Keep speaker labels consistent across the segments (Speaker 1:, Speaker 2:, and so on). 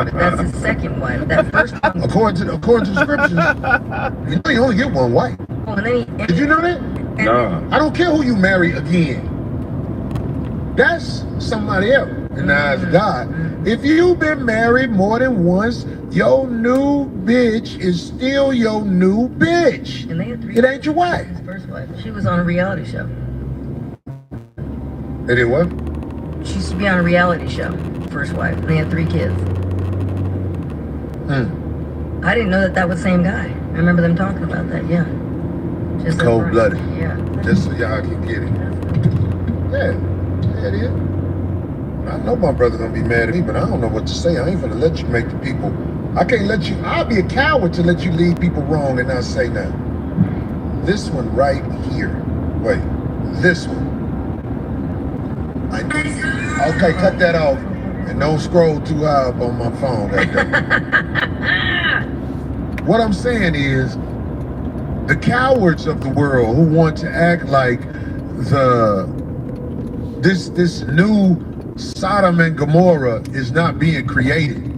Speaker 1: but that's his second wife. That first one.
Speaker 2: According to the scriptures, you know you only get one wife.
Speaker 1: Oh, and then
Speaker 2: Did you know that?
Speaker 3: No.
Speaker 2: I don't care who you marry again. That's somebody else in the eyes of God. If you've been married more than once, your new bitch is still your new bitch.
Speaker 1: And they had 3
Speaker 2: It ain't your wife.
Speaker 1: His first wife. She was on a reality show.
Speaker 2: They did what?
Speaker 1: She used to be on a reality show. First wife. And they had 3 kids. I didn't know that was the same guy. I remember them talking about that. Yeah. Just
Speaker 2: cold-blooded.
Speaker 1: Yeah.
Speaker 2: Just so y'all can get it. Yeah, it is. I know my brother gonna be mad at me, but I don't know what to say. I ain't gonna let you make the people. I can't let you. I'll be a coward to let you lead people wrong and not say nothing. This one right here. Wait, this one. Okay, cut that off and don't scroll too high up on my phone. What I'm saying is, the cowards of the world who want to act like this new Sodom and Gomorrah is not being created.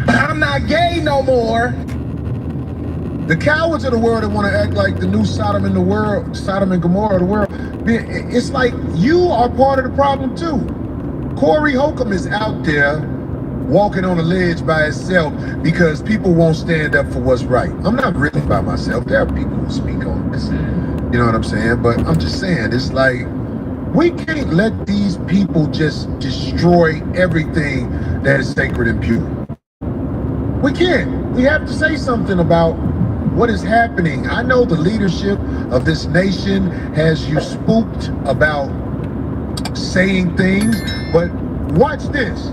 Speaker 2: I'm not gay no more. The cowards of the world that want to act like the new Sodom and Gomorrah of the world, it's like you are part of the problem too. Corey Holcomb is out there walking on a ledge by himself because people won't stand up for what's right. I'm not really by myself. There are people who speak on this. You know what I'm saying? But I'm just saying, it's like, we can't let these people just destroy everything that is sacred and pure. We can't. We have to say something about what is happening. I know the leadership of this nation has you spooked about saying things, but watch this.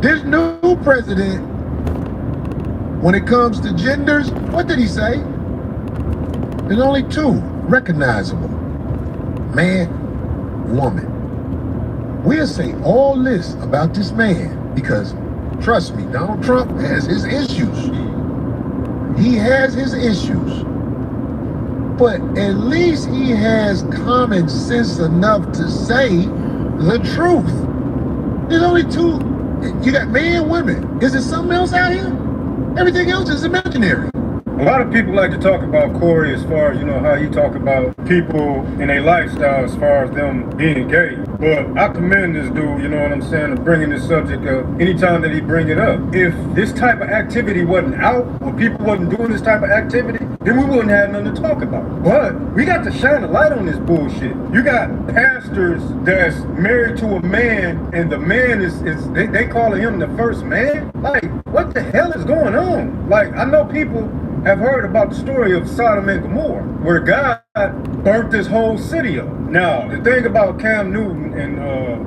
Speaker 2: This new president, when it comes to genders, what did he say? There's only 2 recognizable: man, woman. We'll say all this about this man because, trust me, Donald Trump has his issues. He has his issues. But at least he has common sense enough to say the truth. There's only 2. You got men, women. Is there something else out here? Everything else is imaginary.
Speaker 3: A lot of people like to talk about Corey as far as, how you talk about people and their lifestyle as far as them being gay. But I commend this dude, you know what I'm saying, of bringing this subject up anytime that he bring it up. If this type of activity wasn't out, or people wasn't doing this type of activity, then we wouldn't have nothing to talk about. But we got to shine a light on this bullshit. You got pastors that's married to a man, and the man they calling him the first man? Like, what the hell is going on? Like, I know people have heard about the story of Sodom and Gomorrah, where God burnt this whole city up. Now, the thing about Cam Newton and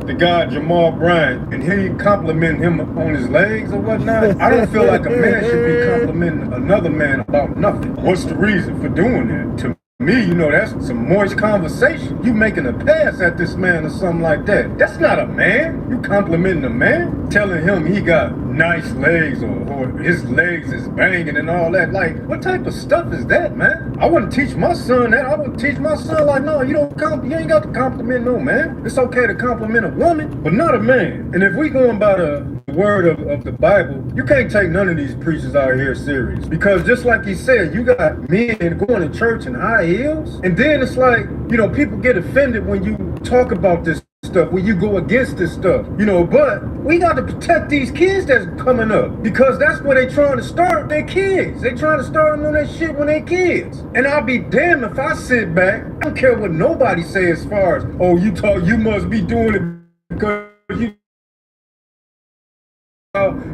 Speaker 3: the guy Jamal Bryant, and he complimenting him on his legs or whatnot, I don't feel like a man should be complimenting another man about nothing. What's the reason for doing that? To me, that's some moist conversation. You making a pass at this man or something like that. That's not a man. You complimenting a man, telling him he got nice legs or his legs is banging and all that. Like, what type of stuff is that, man? I wouldn't teach my son that. I would teach my son like, no, you ain't got to compliment no man. It's okay to compliment a woman, but not a man. And if we going by the word of the Bible, you can't take none of these preachers out here serious. Because just like he said, you got men going to church in high heels. And then it's like, people get offended when you talk about this stuff, when you go against this stuff, but we got to protect these kids that's coming up, because that's where they trying to start their kids. They trying to start them on that shit when they kids. And I'll be damned if I sit back. I don't care what nobody say as far as, oh, you must be doing it because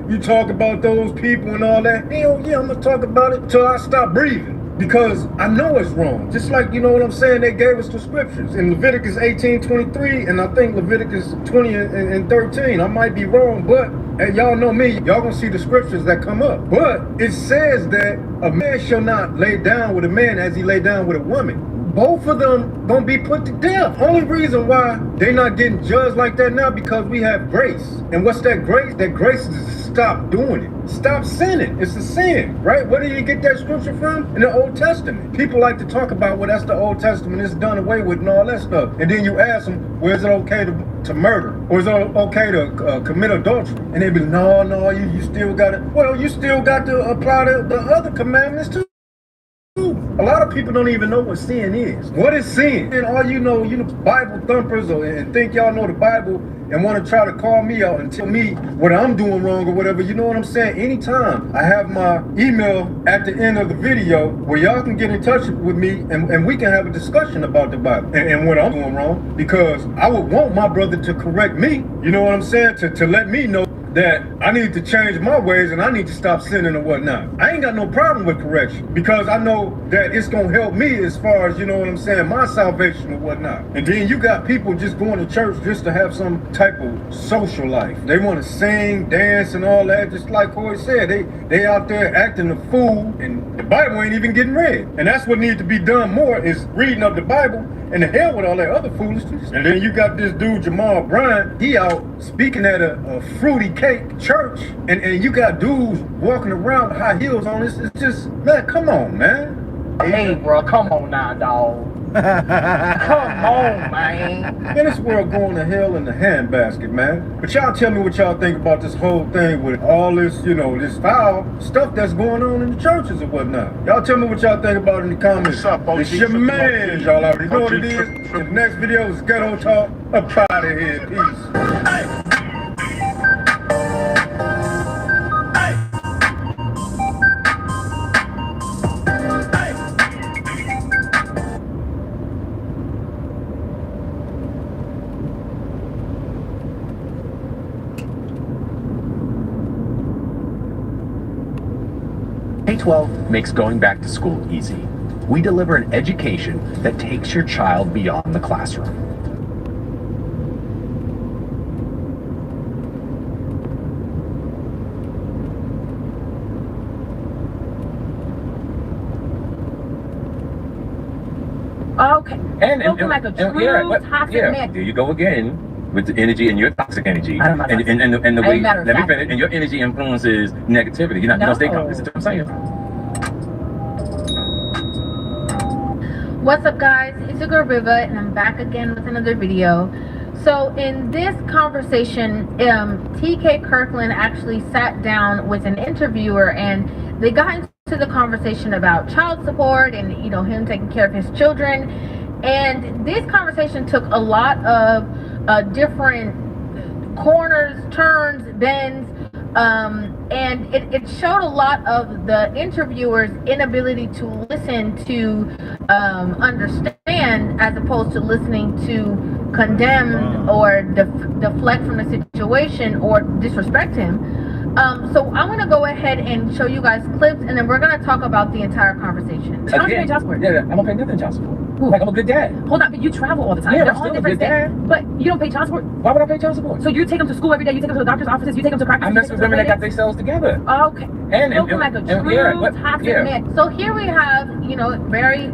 Speaker 3: you talk about those people and all that. Hell yeah, I'm gonna talk about it till I stop breathing. Because I know it's wrong. Just like, you know what I'm saying, they gave us the scriptures in Leviticus 18:23, and I think Leviticus 20 and 13. I might be wrong, but y'all know me, y'all gonna see the scriptures that come up. But it says that a man shall not lay down with a man as he lay down with a woman. both of them gonna be put to death. Only reason why they not getting judged like that now because we have grace. And what's that grace? That grace is to stop doing it. Stop sinning. It's a sin, right? Where did you get that scripture from? In the Old Testament. People like to talk about, well, that's the Old Testament, it's done away with and all that stuff. And then you ask them, well, is it okay to murder? Or is it okay to commit adultery? And they be like, no, you still got to, well, you still got to apply the other commandments too. A lot of people don't even know what sin is. What is sin? And all you know Bible thumpers and think y'all know the Bible and want to try to call me out and tell me what I'm doing wrong or whatever. You know what I'm saying? Anytime I have my email at the end of the video where y'all can get in touch with me and we can have a discussion about the Bible and what I'm doing wrong, because I would want my brother to correct me. You know what I'm saying? To let me know that I need to change my ways and I need to stop sinning or whatnot. I ain't got no problem with correction because I know that it's gonna help me as far as, you know what I'm saying, my salvation or whatnot. And then you got people just going to church just to have some type of social life. They want to sing, dance, and all that. Just like Corey said, they out there acting a fool, and the Bible ain't even getting read. And that's what needs to be done more, is reading of the Bible. And the hell with all that other foolishness. And then you got this dude, Jamal Bryant, he out speaking at a fruity cake church, and you got dudes walking around with high heels on. It's just, man, come on, man.
Speaker 4: Hey, bro, come on now, dog. Come on, man.
Speaker 3: Man, this world going to hell in the handbasket, man. But y'all tell me what y'all think about this whole thing with all this, this foul stuff that's going on in the churches or whatnot. Y'all tell me what y'all think about it in the comments.
Speaker 4: What's up, OG?
Speaker 3: It's your man, y'all already know what it is. The next video is Ghetto Talk. Up out of here. Peace.
Speaker 4: Hey.
Speaker 5: K-12 makes going back to school easy. We deliver an education that takes your child beyond the classroom.
Speaker 6: Okay. Spoken like a true toxic man.
Speaker 5: There you go again with the energy and your toxic energy. And the way, let me finish, and your energy influences negativity. You don't stay calm. This is what I'm saying.
Speaker 6: What's up, guys? It's your girl Riva, and I'm back again with another video. So in this conversation, TK Kirkland actually sat down with an interviewer, and they got into the conversation about child support and him taking care of his children. And this conversation took a lot of different corners, turns, bends, and it showed a lot of the interviewer's inability to listen to understand, as opposed to listening to condemn or deflect from the situation or disrespect him. So I'm going to go ahead and show you guys clips, and then we're going to talk about the entire conversation.
Speaker 5: How much you pay child support? Yeah, I don't pay nothing child support. Like, I'm a good dad.
Speaker 6: Hold on, but you travel all the time.
Speaker 5: Yeah,
Speaker 6: They're
Speaker 5: I'm
Speaker 6: all
Speaker 5: still a
Speaker 6: different
Speaker 5: good
Speaker 6: states.
Speaker 5: dad.
Speaker 6: But you don't pay child support?
Speaker 5: Why would I pay child support?
Speaker 6: So you take them to school every day, you take them to the doctor's offices, you take them to practice.
Speaker 5: I mess with women that got themselves together.
Speaker 6: Okay. Spoken like a true toxic man. So here we have, very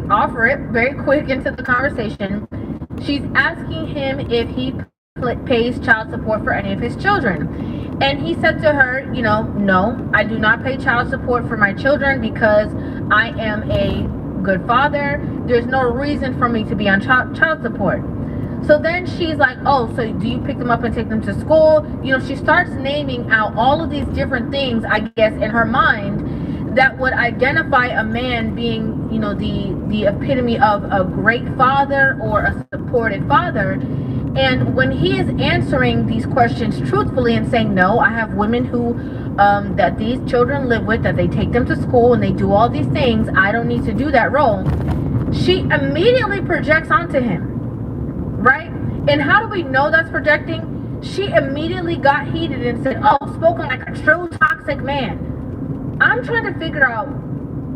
Speaker 6: very quick into the conversation. She's asking him if he pays child support for any of his children. And he said to her, no, I do not pay child support for my children because I am a good father. There's no reason for me to be on child support. So then she's like, oh, so do you pick them up and take them to school? She starts naming out all of these different things, I guess, in her mind that would identify a man being, the epitome of a great father or a supportive father. And when he is answering these questions truthfully and saying, no, I have women who that these children live with, that they take them to school and they do all these things, I don't need to do that role, she immediately projects onto him, right? And how do we know that's projecting? She immediately got heated and said, oh, spoken like a true toxic man. I'm trying to figure out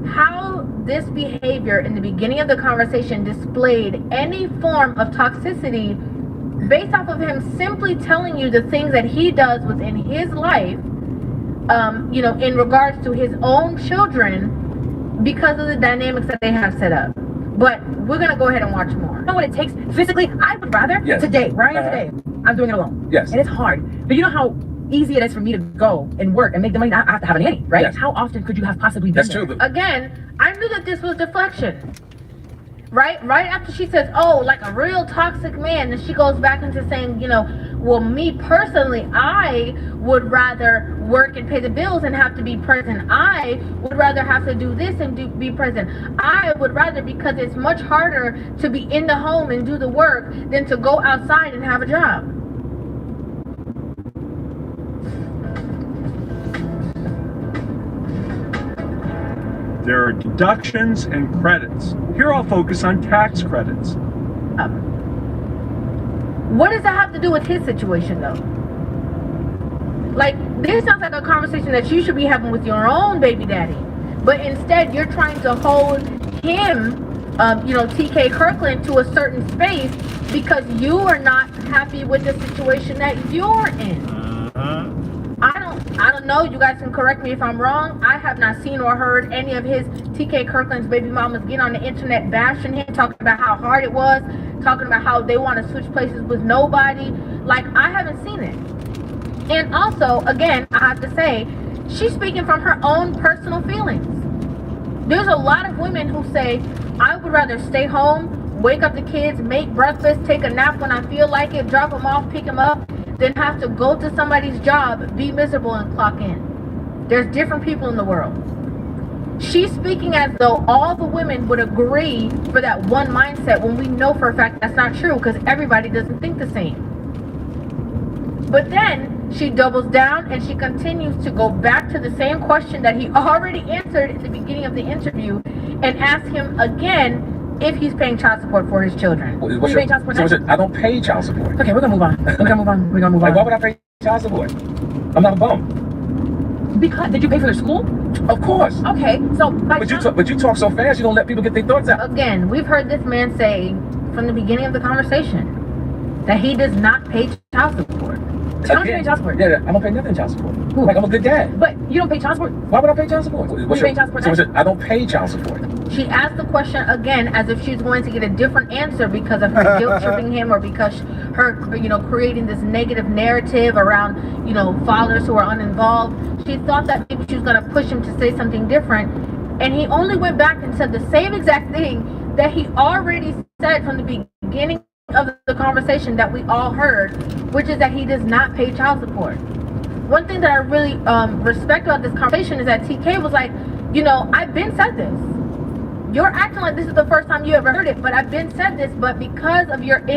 Speaker 6: how this behavior in the beginning of the conversation displayed any form of toxicity based off of him simply telling you the things that he does within his life, in regards to his own children, because of the dynamics that they have set up. But we're gonna go ahead and watch more.
Speaker 7: You know what it takes physically? I would rather today, right now today, I'm doing it alone.
Speaker 5: Yes.
Speaker 7: And it's hard. But you know how easy it is for me to go and work and make the money, not have to have a nanny, right?
Speaker 5: Yes.
Speaker 7: How often could you have possibly been
Speaker 5: That's
Speaker 7: there?
Speaker 5: true.
Speaker 6: Again, I knew that this was deflection. Right after she says, oh, like a real toxic man, and she goes back into saying, you know, well, me personally, I would rather work and pay the bills and have to be present. I would rather have to do this and be present. I would rather, because it's much harder to be in the home and do the work than to go outside and have a job.
Speaker 8: There are deductions and credits. Here I'll focus on tax credits.
Speaker 6: What does that have to do with his situation, though? Like, this sounds like a conversation that you should be having with your own baby daddy. But instead, you're trying to hold him, TK Kirkland, to a certain space because you are not happy with the situation that you're in. I don't know. You guys can correct me if I'm wrong. I have not seen or heard any of his TK Kirkland's baby mamas get on the internet bashing him, talking about how hard it was, talking about how they want to switch places with nobody. Like, I haven't seen it. And also, again, I have to say, she's speaking from her own personal feelings. There's a lot of women who say, I would rather stay home, wake up the kids, make breakfast, take a nap when I feel like it, drop them off, pick them up, than have to go to somebody's job, be miserable, and clock in. There's different people in the world. She's speaking as though all the women would agree for that one mindset, when we know for a fact that's not true, because everybody doesn't think the same. But then she doubles down and she continues to go back to the same question that he already answered in the beginning of the interview, and ask him again if he's paying child support for his children.
Speaker 5: What's your,
Speaker 7: child support?
Speaker 5: so I don't pay child support.
Speaker 7: Okay, we're gonna move on. We're gonna move on.
Speaker 5: Like, why would I pay child support? I'm not a bum.
Speaker 7: Because did you pay for their school?
Speaker 5: Of course.
Speaker 7: Okay, so
Speaker 5: But you talk so fast, you don't let people get their thoughts out.
Speaker 6: Again, we've heard this man say from the beginning of the conversation that he does not pay child support.
Speaker 7: How much do you pay child support?
Speaker 5: Yeah, I don't pay nothing child support. Like, I'm a good dad.
Speaker 7: But you don't pay child support?
Speaker 5: Why would I pay child support?
Speaker 7: You pay child support?
Speaker 5: I don't pay child support.
Speaker 6: She asked the question again as if she's going to get a different answer because of her guilt tripping him, or because her, creating this negative narrative around, fathers who are uninvolved. She thought that maybe she was going to push him to say something different. And he only went back and said the same exact thing that he already said from the beginning of the conversation that we all heard, which is that he does not pay child support. One thing that I really respect about this conversation is that TK was like, I've been said this. You're acting like this is the first time you ever heard it, but I've been said this, but because of your